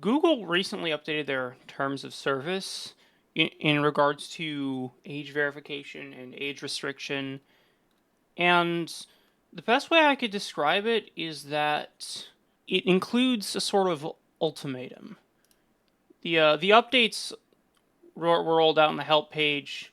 Google recently updated their terms of service in regards to age verification and age restriction. And the best way I could describe it is that it includes a sort of ultimatum. The updates were rolled out on the help page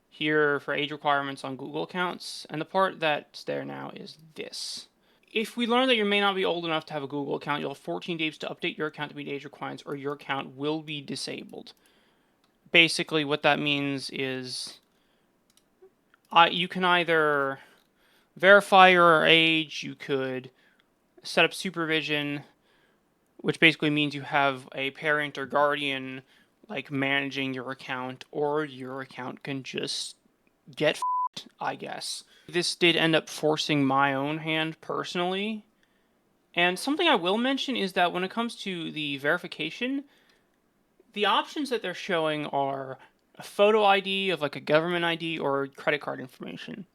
here for age requirements on Google accounts, and the part that's there now is this. If we learn that you may not be old enough to have a Google account, you'll have 14 days to update your account to meet age requirements, or your account will be disabled. Basically, what that means is you can either verify your age, you could set up supervision, which basically means you have a parent or guardian like managing your account, or your account can just get f***ed, I guess. This did end up forcing my own hand personally. And something I will mention is that when it comes to the verification, the options that they're showing are a photo ID of like a government ID or credit card information.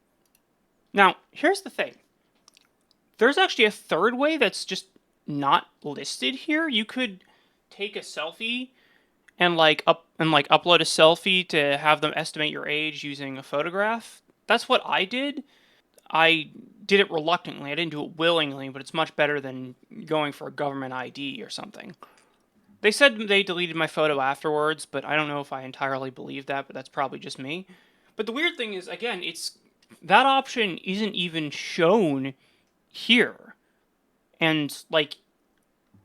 Now, here's the thing. There's actually a third way that's just not listed here. You could take a selfie and upload a selfie to have them estimate your age using a photograph. That's what I did. I did it reluctantly. I didn't do it willingly, but it's much better than going for a government ID or something. They said they deleted my photo afterwards, but I don't know if I entirely believe that, but that's probably just me. But the weird thing is, again, that option isn't even shown here. And,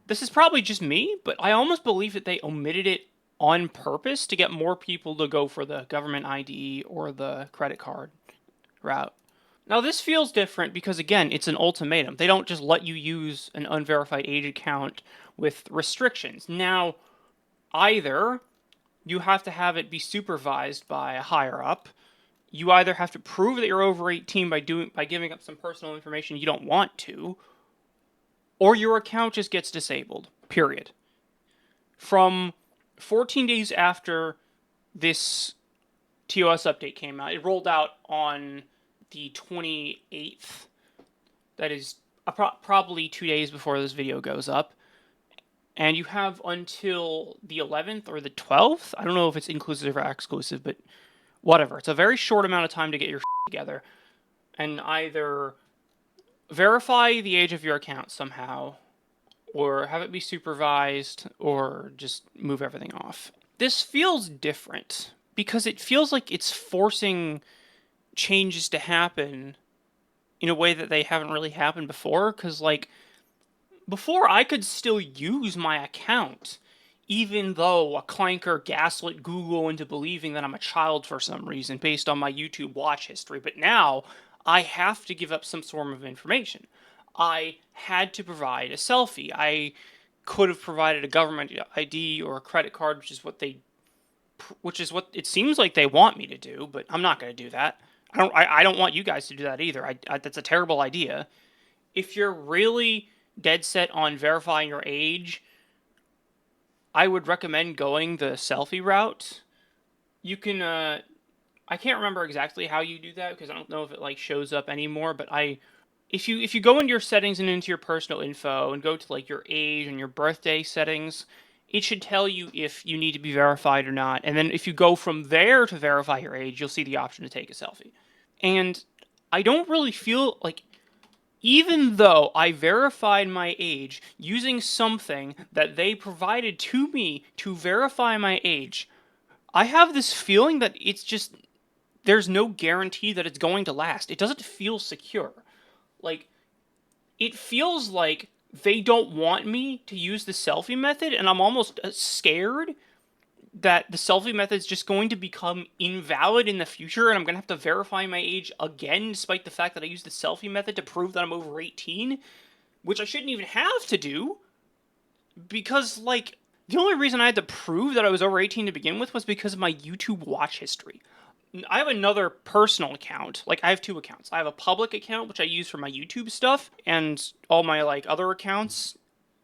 this is probably just me, but I almost believe that they omitted it on purpose to get more people to go for the government ID or the credit card route. Now, this feels different because, again, it's an ultimatum. They don't just let you use an unverified age account with restrictions. Now, either you have to have it be supervised by a higher up, you either have to prove that you're over 18 by giving up some personal information you don't want to, or your account just gets disabled, period. From 14 days after this ToS update came out, it rolled out on the 28th. That is probably 2 days before this video goes up. And you have until the 11th or the 12th. I don't know if it's inclusive or exclusive, but whatever. It's a very short amount of time to get your together and either verify the age of your account somehow, or have it be supervised, or just move everything off. This feels different because it feels like it's forcing changes to happen in a way that they haven't really happened before. Because, before I could still use my account, even though a clanker gaslit Google into believing that I'm a child for some reason based on my YouTube watch history. But now I have to give up some sort of information. I had to provide a selfie. I could have provided a government ID or a credit card, which is what it seems like they want me to do, but I'm not going to do that. I don't want you guys to do that either. That's a terrible idea. If you're really dead set on verifying your age, I would recommend going the selfie route. You can, I can't remember exactly how you do that because I don't know if it shows up anymore, but if you go into your settings and into your personal info and go to your age and your birthday settings, it should tell you if you need to be verified or not. And then if you go from there to verify your age, you'll see the option to take a selfie. And I don't really feel even though I verified my age using something that they provided to me to verify my age, I have this feeling that there's no guarantee that it's going to last. It doesn't feel secure. It feels like they don't want me to use the selfie method, and I'm almost scared that the selfie method is just going to become invalid in the future, and I'm going to have to verify my age again, despite the fact that I used the selfie method to prove that I'm over 18, which I shouldn't even have to do, because, the only reason I had to prove that I was over 18 to begin with was because of my YouTube watch history. I have another personal account. I have two accounts. I have a public account, which I use for my YouTube stuff, and all my, other accounts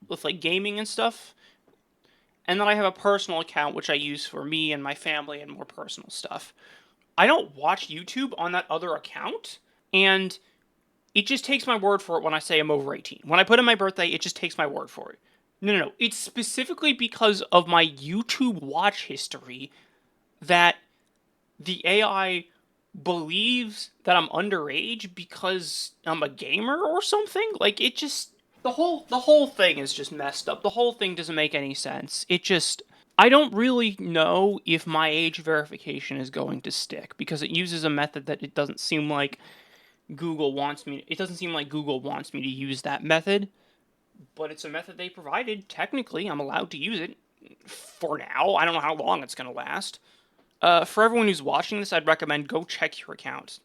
with, gaming and stuff. And then I have a personal account, which I use for me and my family and more personal stuff. I don't watch YouTube on that other account, and it just takes my word for it when I say I'm over 18. When I put in my birthday, it just takes my word for it. No. It's specifically because of my YouTube watch history that the AI believes that I'm underage because I'm a gamer or something. Like it just the whole thing is just messed up. The whole thing doesn't make any sense. It just I don't really know if my age verification is going to stick because it uses a method that it doesn't seem like Google wants me. It doesn't seem like Google wants me to use that method, but it's a method they provided. Technically, I'm allowed to use it for now. I don't know how long it's going to last. For everyone who's watching this, I'd recommend go check your account.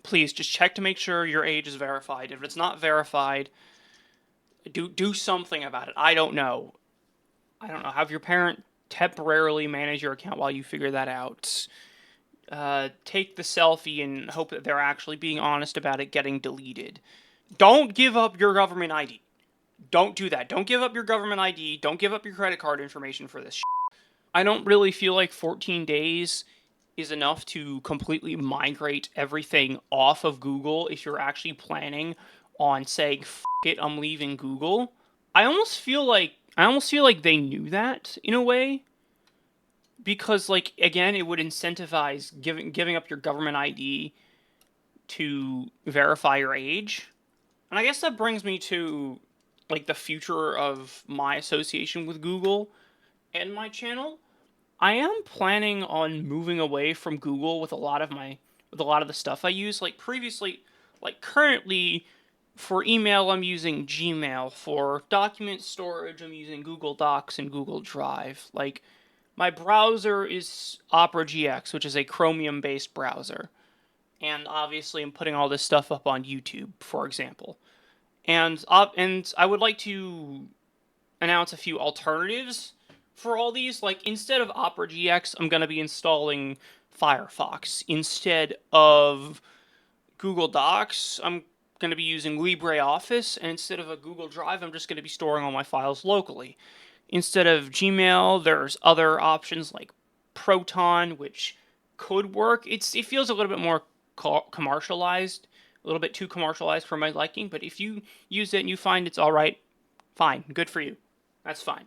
Please just check to make sure your age is verified. If it's not verified, do something about it. I don't know. Have your parent temporarily manage your account while you figure that out. Take the selfie and hope that they're actually being honest about it getting deleted. Don't give up your government ID. Don't do that. Don't give up your government ID. Don't give up your credit card information for this. I don't really feel like 14 days is enough to completely migrate everything off of Google if you're actually planning on saying F it, I'm leaving Google. I almost feel like they knew that in a way because like again it would incentivize giving up your government ID to verify your age. And I guess that brings me to like the future of my association with Google and my channel. I am planning on moving away from Google with a lot of the stuff I use. Like previously, like currently for email I'm using Gmail, for document storage I'm using Google Docs and Google Drive. Like my browser is Opera GX, which is a Chromium based browser. And obviously I'm putting all this stuff up on YouTube, for example. And I would like to announce a few alternatives for all these. Like instead of Opera GX, I'm going to be installing Firefox. Instead of Google Docs, I'm going to be using LibreOffice, and instead of a Google Drive, I'm just going to be storing all my files locally. Instead of Gmail, there's other options like Proton, which could work. It feels a little bit more commercialized, a little bit too commercialized for my liking, but if you use it and you find it's all right, fine, good for you. That's fine.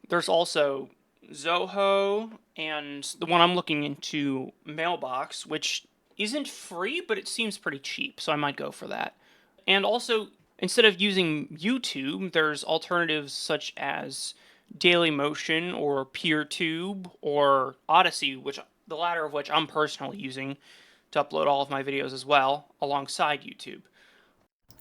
There's also Zoho and the one I'm looking into, Mailbox, which isn't free, but it seems pretty cheap, so I might go for that. And also, instead of using YouTube, there's alternatives such as Dailymotion or PeerTube or Odyssey, which the latter of which I'm personally using to upload all of my videos as well, alongside YouTube.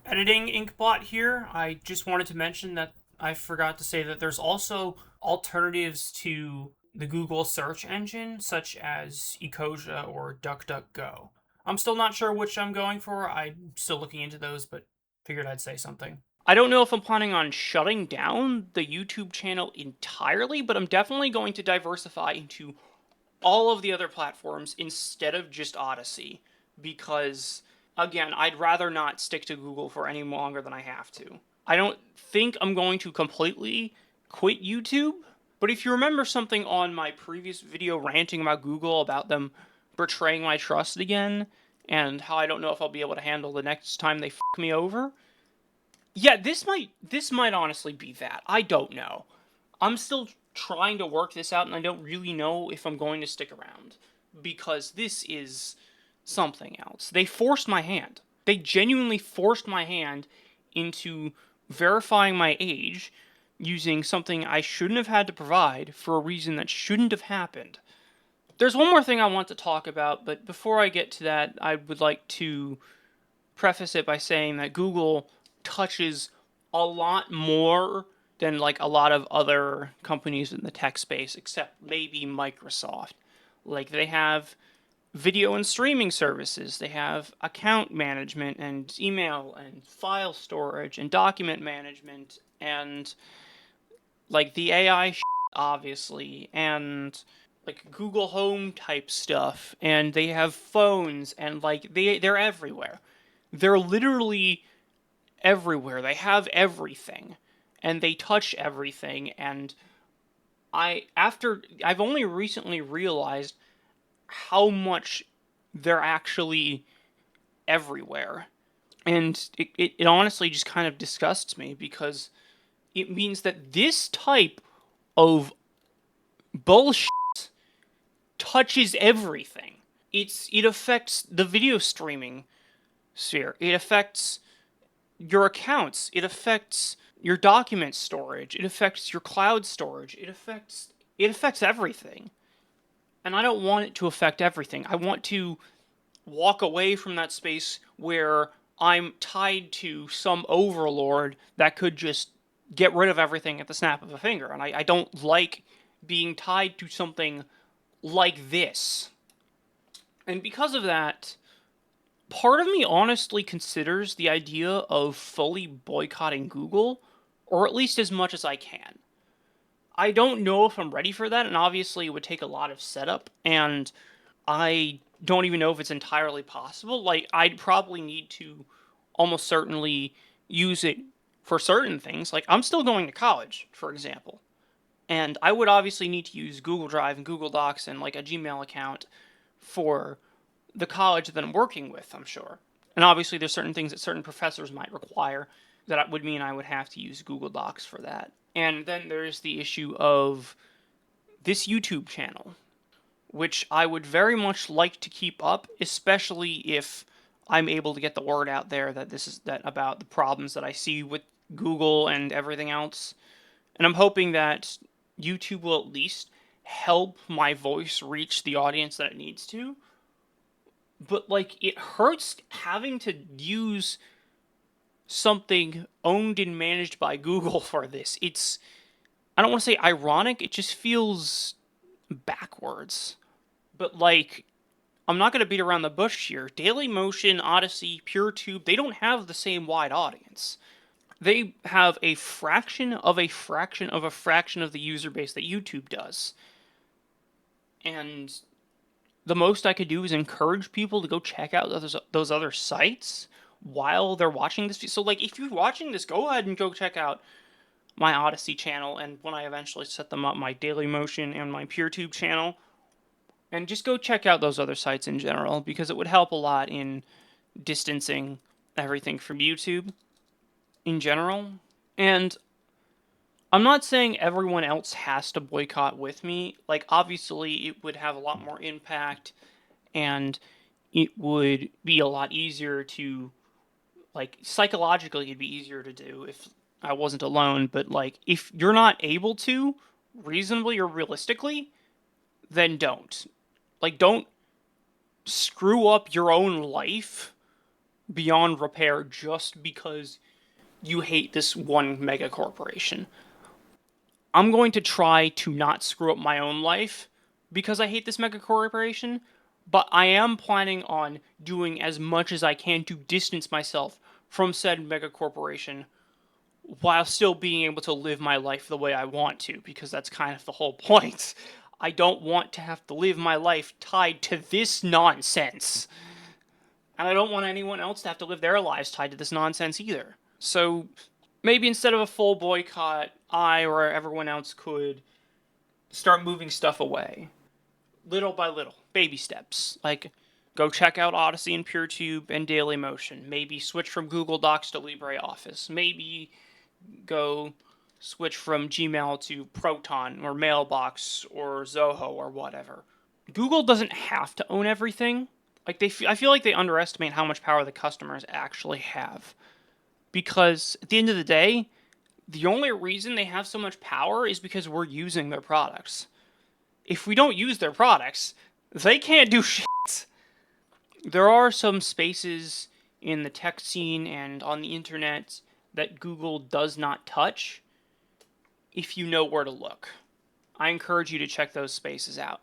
Editing Inkbot here. I just wanted to mention that I forgot to say that there's also alternatives to the Google search engine, such as Ecosia or DuckDuckGo. I'm still not sure which I'm going for. I'm still looking into those, but figured I'd say something. I don't know if I'm planning on shutting down the YouTube channel entirely, but I'm definitely going to diversify into all of the other platforms instead of just Odyssey because again, I'd rather not stick to Google for any longer than I have to. I don't think I'm going to completely quit YouTube, but if you remember something on my previous video ranting about Google about them betraying my trust again and how I don't know if I'll be able to handle the next time they fuck me over, yeah, this might honestly be that. I don't know. I'm still trying to work this out and I don't really know if I'm going to stick around because this is something else. They forced my hand. They genuinely forced my hand into verifying my age using something I shouldn't have had to provide for a reason that shouldn't have happened. There's one more thing I want to talk about, but before I get to that, I would like to preface it by saying that Google touches a lot more than like a lot of other companies in the tech space, except maybe Microsoft. Like they have video and streaming services, they have account management and email and file storage and document management and like the AI obviously and like Google Home type stuff and they have phones and like they're everywhere. They're literally everywhere. They have everything and they touch everything and I've only recently realized how much they're actually everywhere. And it honestly just kind of disgusts me because it means that this type of bullshit touches everything. It affects the video streaming sphere. It affects your accounts. It affects your document storage. It affects your cloud storage. It affects everything. And I don't want it to affect everything. I want to walk away from that space where I'm tied to some overlord that could just get rid of everything at the snap of a finger. And I don't like being tied to something like this. And because of that, part of me honestly considers the idea of fully boycotting Google, or at least as much as I can. I don't know if I'm ready for that, and obviously it would take a lot of setup, and I don't even know if it's entirely possible. Like, I'd probably need to almost certainly use it for certain things. Like, I'm still going to college, for example, and I would obviously need to use Google Drive and Google Docs and like a Gmail account for the college that I'm working with, I'm sure. And obviously, there's certain things that certain professors might require that would mean I would have to use Google Docs for that. And then there's the issue of this YouTube channel, which I would very much like to keep up, especially if I'm able to get the word out there that this is that about the problems that I see with Google and everything else. And I'm hoping that YouTube will at least help my voice reach the audience that it needs to. But like, it hurts having to use something owned and managed by Google for this. I don't want to say ironic, it just feels backwards. But like, I'm not going to beat around the bush here. Dailymotion, Odyssey, PureTube, they don't have the same wide audience. They have a fraction of a fraction of a fraction of the user base that YouTube does. And the most I could do is encourage people to go check out those other sites while they're watching this. So, like, if you're watching this, go ahead and go check out my Odyssey channel, and when I eventually set them up, my Dailymotion and my PureTube channel. And just go check out those other sites in general, because it would help a lot in distancing everything from YouTube in general. And I'm not saying everyone else has to boycott with me. Like, obviously, it would have a lot more impact, and it would be a lot easier to, like, psychologically, it'd be easier to do if I wasn't alone. But, like, if you're not able to, reasonably or realistically, then don't. Like, don't screw up your own life beyond repair just because you hate this one mega corporation. I'm going to try to not screw up my own life because I hate this mega corporation, but I am planning on doing as much as I can to distance myself from said mega corporation while still being able to live my life the way I want to, because that's kind of the whole point. I don't want to have to live my life tied to this nonsense. And I don't want anyone else to have to live their lives tied to this nonsense either. So maybe instead of a full boycott, I or everyone else could start moving stuff away. Little by little. Baby steps. Like, go check out Odyssey and PureTube and Dailymotion. Maybe switch from Google Docs to LibreOffice. Maybe go switch from Gmail to Proton or Mailbox or Zoho or whatever. Google doesn't have to own everything. Like, I feel like they underestimate how much power the customers actually have. Because at the end of the day, the only reason they have so much power is because we're using their products. If we don't use their products, they can't do shit. There are some spaces in the tech scene and on the internet that Google does not touch if you know where to look. I encourage you to check those spaces out.